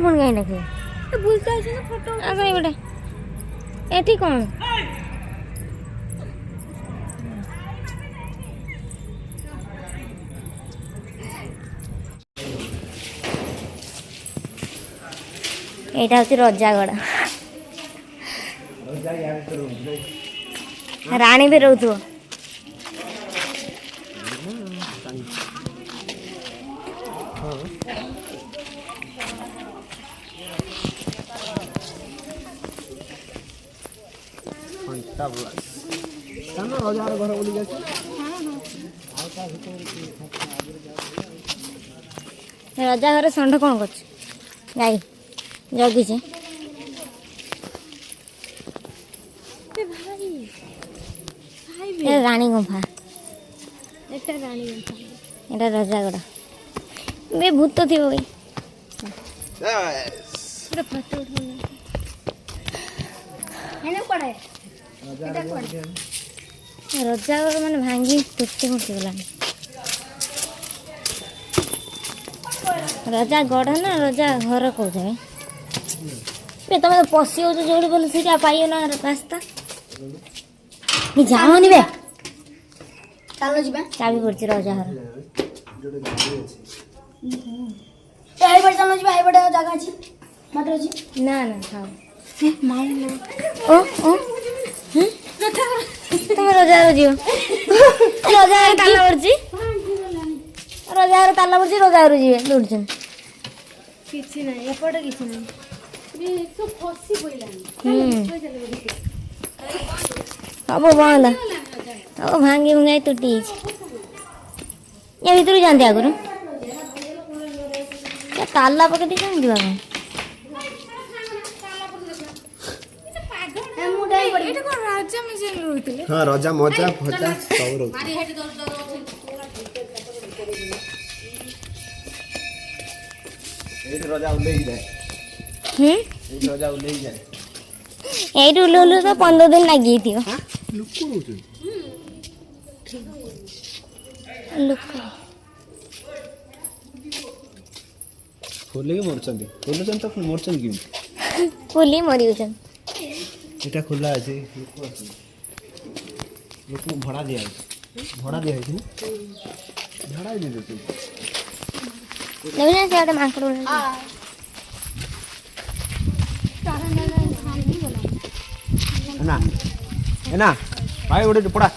phone कहीं रखे बुलता है फोटो आ गई बेटा एठी कौन एटा होची रजागड़ रानी भी रहू रजा घर षंढ कौन कर गाई जगिचे रानी गुंफा एटा रजागड़ बे भूत थी भाई रजागड़ मैंने भांगी कुर्ती कुर्ती गला रजा गढ़ ना रजा घर कौन तुम पशि हो जो बोले सीटा पाइयो ना रास्ता जाओनी बे चलो जी चाबी पड़ी रजा घर हाई बड़े चलो जी हाई बड़े जगह अछि मटर अछि ना ना खाओ माई ना ओ ओ तुम रजा रो जियो रजा रे ताला पड़छि रजा रे ताला पड़छि रजा रो जिवे दौड़छन किछि ना एपटे किछि ना रे सब फसी पइलानी अब बांधा अब भांगी भंगाई टूटी ये भीतर जानते आगुरी ताला पकड़ दी कहीं दिवा हाँ रजा मजा भजा सब रजा उल्लेख जाए रजा उल्लेख जाए एटू उल्लू तो 15 दिन लगी थी खोले मरचंदी खोलुचन तो मरचंद कि खोली मरिउचन एटा खोला আছে लोक भड़ा दिया भड़ा दे दे लेकिन से मांकड़ ना है ना भाई उड़े पड़ा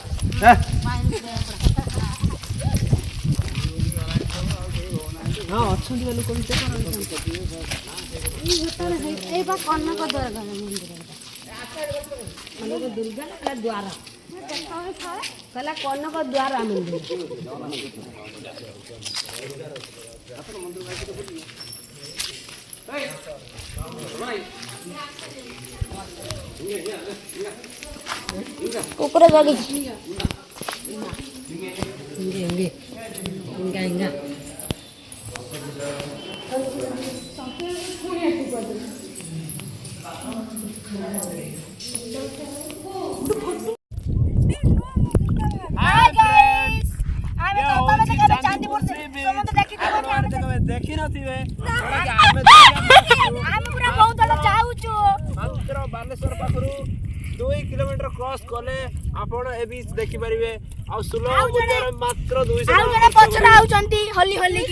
हाँ अच्छा लोक दुर्गा द्वार कला कनक द्वार मंदिर कुकुर जगी देखी नथिबे बालेश्वर पाखरु 2 किलोमीटर क्रॉस कले आपण ए बीच देखि परिबे आ सुलभ मूल्य मात्र 200 आउ जने पछरा आउचंती हल्ली हल्ली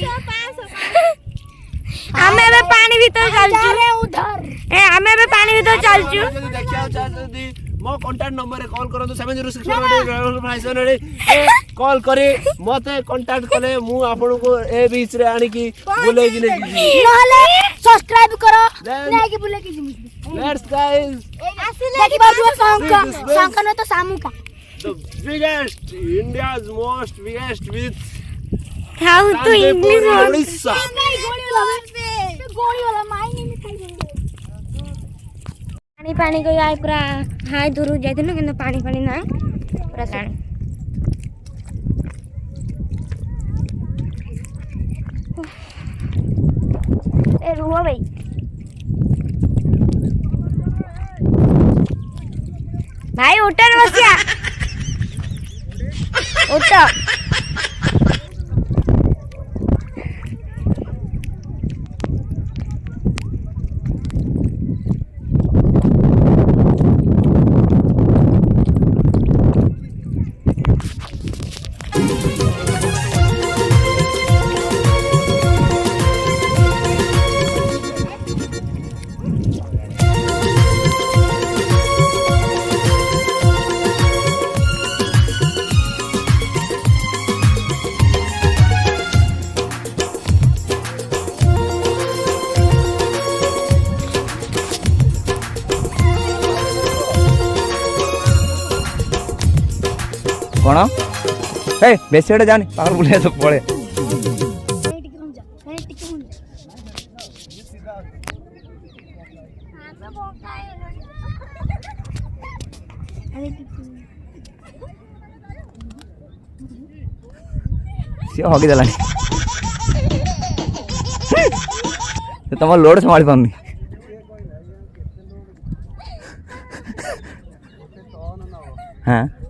हमें बे पानी भीतर चलचू रे उधर ए हमें बे पानी भीतर चलचू जदी देखिया चाहती मो कांटेक्ट नंबर रे कॉल करंतु 7061 कॉल करे मते कांटेक्ट कले मु आपन को ए बीच रे आनी की बुले कि नहले सब्सक्राइब करो नै कि बुले कि लेट्स गाइस देखि बाजू शंकर तो सामू का the biggest India's most biggest with how तो इंग्लिश ओडिशा गोली वाला माई नहीं खाई पानी पानी को आए पूरा हाय दूर जाते ना किंतु पानी पानी ना पूरा शान ए रुआ भाई भाई उठा न बसिया उठा କ'ଣ ଏ ବେଶୀ ଗୋଟେ ଯାଉନି ପାଖରେ ବୁଲେଇ ସବୁ ପଳେ ସିଏ ହକି ଦେଲାନି ତମ ଲୋଡ଼ ସମ୍ଭାଳି ପାରୁନି ହଁ